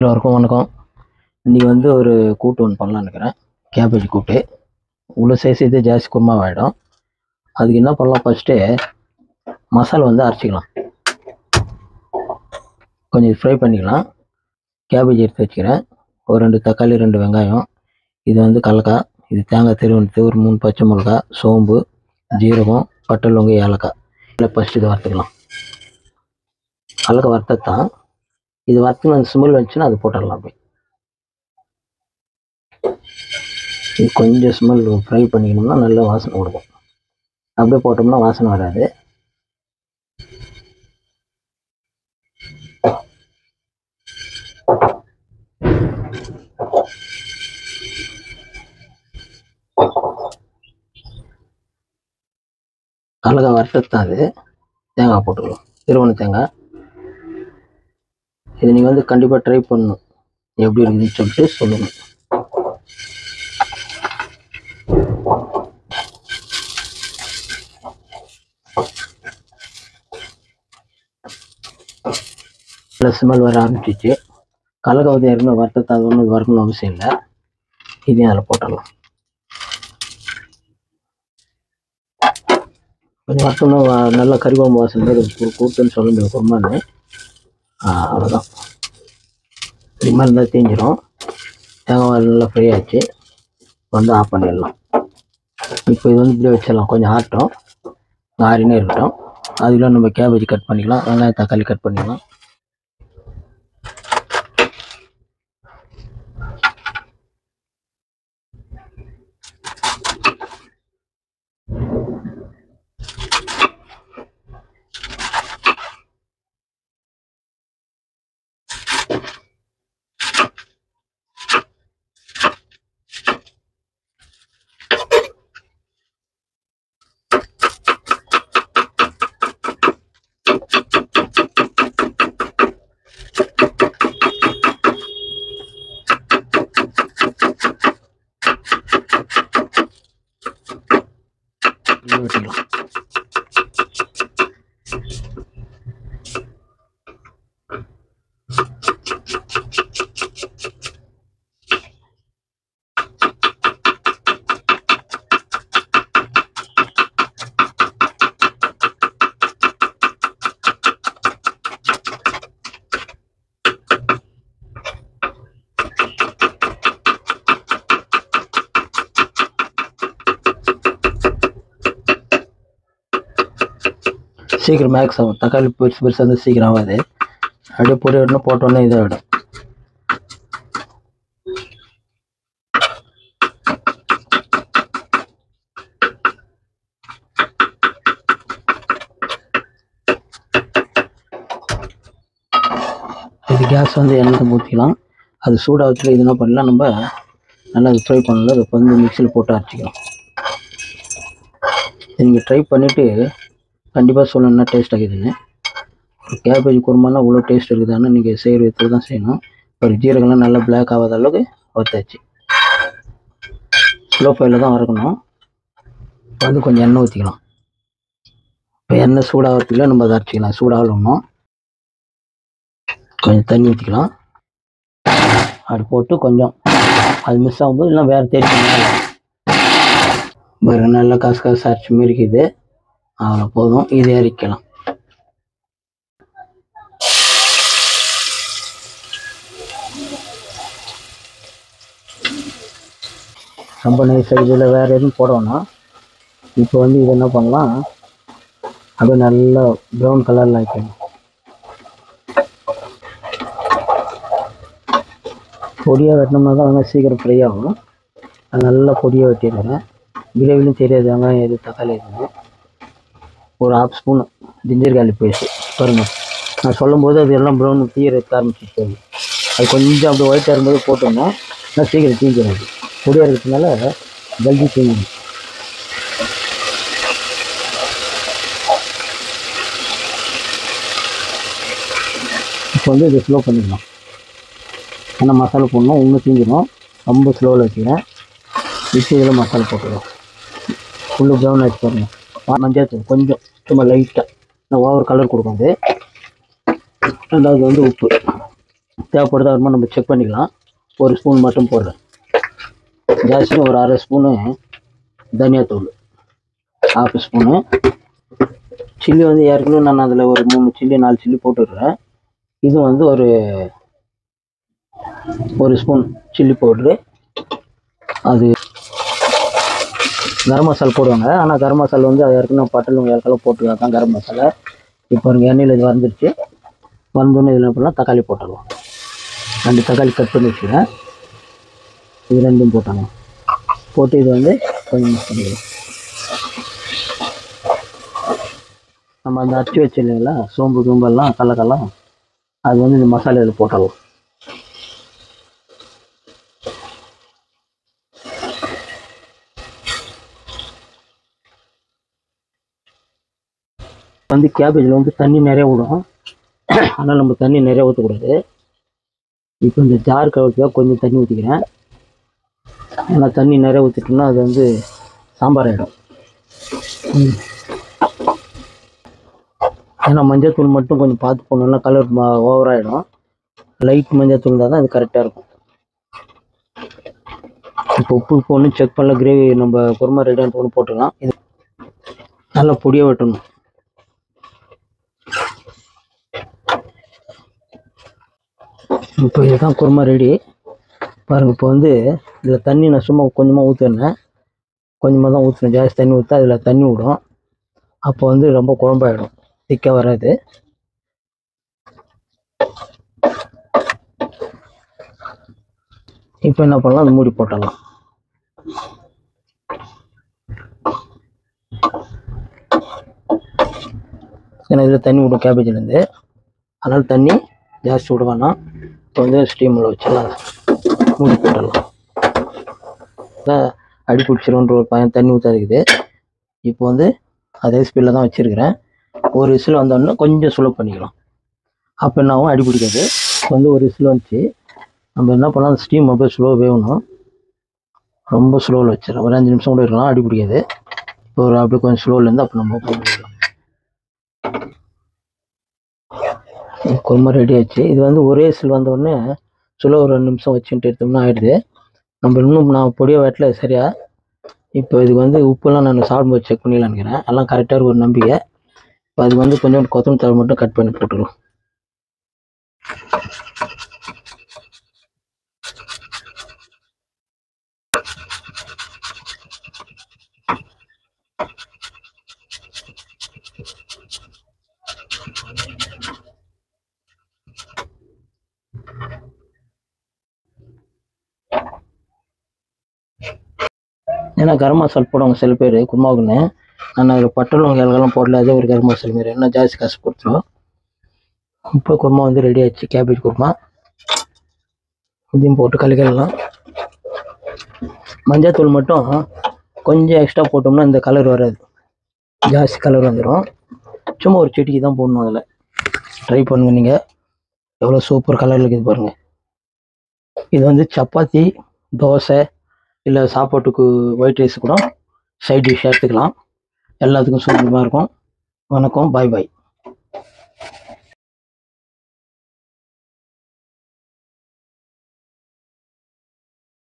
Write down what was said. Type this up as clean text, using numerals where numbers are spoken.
எல்லோருக்கும் வணக்கம். இன்றைக்கி வந்து ஒரு கூட்டு ஒன்று பண்ணலான்னு இருக்கிறேன். கேபேஜ் கூட்டு. இவ்வளோ சைஸ் இது ஜாஸ்தி குருமாவாகிடும். அதுக்கு என்ன பண்ணலாம், ஃபஸ்ட்டு மசாலா வந்து அரைச்சிக்கலாம். கொஞ்சம் ஃப்ரை பண்ணிக்கலாம். கேபேஜ் எடுத்து வச்சுக்கிறேன். ஒரு 2 தக்காளி, 2 வெங்காயம். இது வந்து கடலக்காய். இது தேங்காய் திருவனத்து, ஒரு 3 பச்சை மிளகா, சோம்பு, ஜீரகம், பட்டை, லவங்கு, ஏலக்காய். இல்லை ஃபஸ்ட்டு இதை வறுத்துக்கலாம். கடலக்காய் வறுத்தது தான். இது வறுத்து அந்த ஸ்மெல் வந்துச்சுன்னா அது போட்டுடலாம். அப்படி இது கொஞ்சம் ஸ்மெல் ஃப்ரை பண்ணிக்கணும்னா நல்ல வாசனை கொடுக்கும். அப்படியே போட்டோம்னா வாசனை வராது. கடலக்காய் வறுத்தது தான் அது. தேங்காய் போட்டுக்கலாம், திருவண்ண தேங்காய். இதை நீங்கள் வந்து கண்டிப்பாக ட்ரை பண்ணணும். எப்படி இருக்குதுன்னு சொல்லிட்டு சொல்லுங்கள். நல்ல ஸ்மெல் வர ஆரம்பிச்சிச்சு. கடலக்காய் வந்து ஏற்கனவே வறுத்தது, அது ஒன்றும் வறுக்கணும் அவசியம் இல்லை. இதையும் அதில் போட்டுடலாம். கொஞ்சம் வறுத்தோம்னா நல்லா கறிக்குழம்பு வாசனை கூட்டுன்னு சொல்ல முடியும் குருமான்னு. அவ்வளோதான். இது மாதிரி இருந்தால் தேஞ்சிடும். தேங்காய் நல்லா ஃப்ரை ஆச்சு. வந்து ஆஃப் பண்ணிடலாம். இப்போ இது வந்து இப்படியே வச்சிடலாம். கொஞ்சம் ஆட்டம் ஆறினே இருக்கட்டும். அதுக்குள்ள நம்ம கேபேஜ் கட் பண்ணிக்கலாம், வெங்காயம் தக்காளி கட் பண்ணிக்கலாம். வெட்டிக்கலாம். சீக்கிரம் மேக்ஸ் ஆகும். தக்காளி பெருசு பெருசாக வந்து சீக்கிரம் ஆகாது. அப்படியே பொடி விடணும், போட்டோன்னே இதாகிடும். இது கேஸ் வந்து எண்ணெய் ஊற்றிக்கலாம். அது சூடாகத்துல இது என்ன பண்ணலாம், நம்ம நல்லா அது ஃப்ரை பண்ணல. அதை வந்து மிக்சியில் போட்டு அரைச்சிக்கலாம். நீங்கள் ட்ரை பண்ணிவிட்டு கண்டிப்பாக சொல்லணும்னா டேஸ்ட் ஆகுதுன்னு. கேபேஜ் குருமானா இவ்வளோ டேஸ்ட் இருக்குதான்னு நீங்கள் செய்கிற விதத்தில் தான் செய்யணும். ஒரு ஜீரகம்லாம் நல்லா பிளாக் ஆகாத அளவுக்கு வறுத்தாச்சு. ஸ்லோ ஃபயரில் தான் வறுக்கணும். வந்து கொஞ்சம் எண்ணெய் ஊற்றிக்கலாம். இப்போ எண்ணெய் சூடாகிறதுக்குள்ள நம்ம அதை அரைச்சிக்கலாம். சூடாகணும். கொஞ்சம் தண்ணி ஊற்றிக்கலாம். அது போட்டு கொஞ்சம் அது மிஸ் ஆகும்போது இல்லை வேறு தேடி வேறு நல்லா காசு அரைச்சி மிரிக்குது. அவ்வளோ போதும். இது இறக்கலாம். ரொம்ப நைஸாக இதில் வேறு எதுவும் போடணும். இப்போ வந்து இது என்ன பண்ணலாம், அப்படியே நல்லா ப்ரௌன் கலரில் ஆக்கிடணும். பொடியாக வெட்டினோம்னா தான் வெங்காயம் சீக்கிரம் ஃப்ரை ஆகும். அது நல்லா பொடியாக வெட்டிடுறேன். கிரேவிலும் தெரியாது வெங்காயம் எது தக்காளி எதுன்னு. ஒரு 1/2 ஸ்பூன் ஜிஞ்சர் கார்லிக் பேஸ்ட்டு பாருங்கள். நான் சொல்லும்போது அது எல்லாம் ப்ரௌன் தீர ஆரம்பிச்சிட்டு அது கொஞ்சம் அப்படி ஒயிட்டாக இருக்கும்போது போட்டோம்னா நான் சீக்கிரம் தீஞ்சிடாது. பொடியாக இருக்கிறதுனால ஜல்தி தீஞ்சிடும். இப்போ வந்து இதை ஸ்லோ பண்ணிக்கலாம். ஏன்னா மசாலா போடணும், இன்னும் தீஞ்சிடும். ரொம்ப ஸ்லோவில் வச்சுக்கிறேன். இப்போ இதில் மசாலா போட்டுக்கலாம். ஃபுல்லு ப்ரௌன் ஆகிடுச்சு பாருங்கள். மஞ்சள் தூள் கொஞ்சம் சும்மா லைட்டாக, நான் ஓவர் கலர் கொடுக்கும். அது ரெண்டாவது வந்து உப்பு. தேவைப்படுதா வருமா நம்ம செக் பண்ணிக்கலாம். ஒரு ஸ்பூன் மட்டும் போடுறேன். ஜாஸ்தி ஒரு அரை ஸ்பூனு தனியாத்தூள், 1/2 ஸ்பூனு சில்லி வந்து ஏற்கனவே நான் அதில் ஒரு 3 சில்லி 4 சில்லி போட்டுடுறேன். இது வந்து ஒரு ஸ்பூன் சில்லி பவுட்ரு. அது கரம் மசாலா போடுவாங்க, ஆனால் கரம் மசாலா வந்து அது ஏற்கனவே பட்டலும் ஏற்கனவே போட்டுருக்காங்க தான் கரம் மசாலா. இப்போ எண்ணெயில் இது வந்துருச்சு. வந்தோடனே இதில் பண்ணலாம், தக்காளி போட்டுடலாம். 2 தக்காளி கட் பண்ணி வச்சுக்கிறேன். இது 2ம் போட்டாங்க. போட்டு இது வந்து கொஞ்சம் மிக்ஸ் பண்ணிக்கலாம். நம்ம அந்த அரைச்சி வச்சு இல்லைங்களா சோம்பு கும்பெல்லாம் கடலக்கெல்லாம், அது வந்து இந்த மசாலா இதில் போட்டலாம். வந்து கேபேஜில் வந்து தண்ணி நிறைய விடும், ஆனால் நம்ம தண்ணி நிறைய ஊற்றக்கூடாது. இப்போ இந்த ஜார் கவுத்துக்காக கொஞ்சம் தண்ணி ஊற்றிக்கிறேன். ஏன்னா தண்ணி நிறைய ஊற்றிட்டோம்னா அது வந்து சாம்பார் ஆகிடும். ஏன்னா மஞ்சள் தூள் மட்டும் கொஞ்சம் பார்த்து போனோம்னா கலர் ஓவராகிடும். லைட் மஞ்சள் தூள் தான் அது கரெக்டாக இருக்கும். இப்போ உப்பு போன்னு செக் பண்ணல, கிரேவி நம்ம குருமா ரெடியாக ஒன்று போட்டுக்கலாம். இது நல்லா பொடியாக வெட்டணும். இப்போ இதுதான் குருமா ரெடி பாருங்கள். இப்போ வந்து இதில் தண்ணி நான் சும்மா கொஞ்சமாக ஊற்றுனேன், கொஞ்சமாக தான் ஊற்றுனேன். ஜாஸ்தி தண்ணி ஊற்றா அதில் தண்ணி விடும். அப்போ வந்து ரொம்ப குழம்பாயிடும், திக்காக வராது. இப்போ என்ன பண்ணலாம், அது மூடி போட்டலாம். ஏன்னா இதில் தண்ணி விடும் கேபேஜ்லேருந்து, அதனால் தண்ணி ஜாஸ்தி விட வேணாம். இப்போ வந்து ஸ்டீமில் வச்சிடலாம், மூடி போட்டுடலாம். அடி பிடிச்சிருன்ற ஒரு பையன் தண்ணி ஊற்றாதுக்குது. இப்போ வந்து அதே ஸ்பீடில் தான் வச்சுருக்கிறேன். ஒரு விசில் வந்தோடனே கொஞ்சம் ஸ்லோ பண்ணிக்கலாம். அப்போ என்ன ஆகும், அடி பிடிக்காது. வந்து ஒரு விசில் வந்துச்சு. நம்ம என்ன பண்ணலாம், ஸ்டீம் அப்படியே ஸ்லோ வேகணும். ரொம்ப ஸ்லோவில் வச்சிடலாம், ஒரு 5 நிமிஷம் கூட இருக்கலாம், அடி பிடிக்காது. இப்போ ஒரு அப்படியே கொஞ்சம் ஸ்லோவிலேருந்து அப்போ நம்ம போட்டுக்கலாம். குருமா ரெடி ஆச்சு. இது வந்து ஒரே விசில் வந்தோடனே ஸ்லோ ஒரு 2 நிமிஷம் வச்சுட்டு எடுத்தோம்னா ஆகிடுது. நம்ம இன்னும் நான் பொடியாக வெட்டல சரியா. இப்போ இதுக்கு வந்து உப்புலாம் நான் சாப்பிடும்போது செக் பண்ணிடலான்னு நினைக்கிறேன். எல்லாம் கரெக்டாக ஒரு நம்பிக்கை. இப்போ அதுக்கு வந்து கொஞ்சம் கொத்தமல்லி தழை மட்டும் கட் பண்ணி போட்டுக்கலாம். ஏன்னா கரம் மசாலா போடுவாங்க சில பேர் குருமாவுக்குன்னு. நான் அதில் பட்டலும் ஏலக்கெல்லாம் போடல, அதே ஒரு கரம் மசாலா மாரி என்ன ஜாஸ்தி காசு கொடுத்துரும். இப்போ குருமா வந்து ரெடி ஆயிடுச்சு, கேபேஜ் குருமா. இதையும் போட்டு கலக்கலாம். மஞ்சள் மட்டும் கொஞ்சம் எக்ஸ்ட்ரா போட்டோம்னா இந்த கலர் வராது, ஜாஸ்தி கலர் வந்துடும். சும்மா ஒரு செடிக்கு தான் போடணும். அதில் ட்ரை பண்ணுங்க நீங்கள், எவ்வளோ சூப்பர் கலரில் இருக்குது பாருங்கள். இது வந்து சப்பாத்தி, தோசை இல்லை சாப்பாட்டுக்கு ஒயிட் ரைஸ் கூட சைட் டிஷ் எடுத்துக்கலாம். எல்லாத்துக்கும் சூப்பராக இருக்கும். வணக்கம், பாய் பாய்.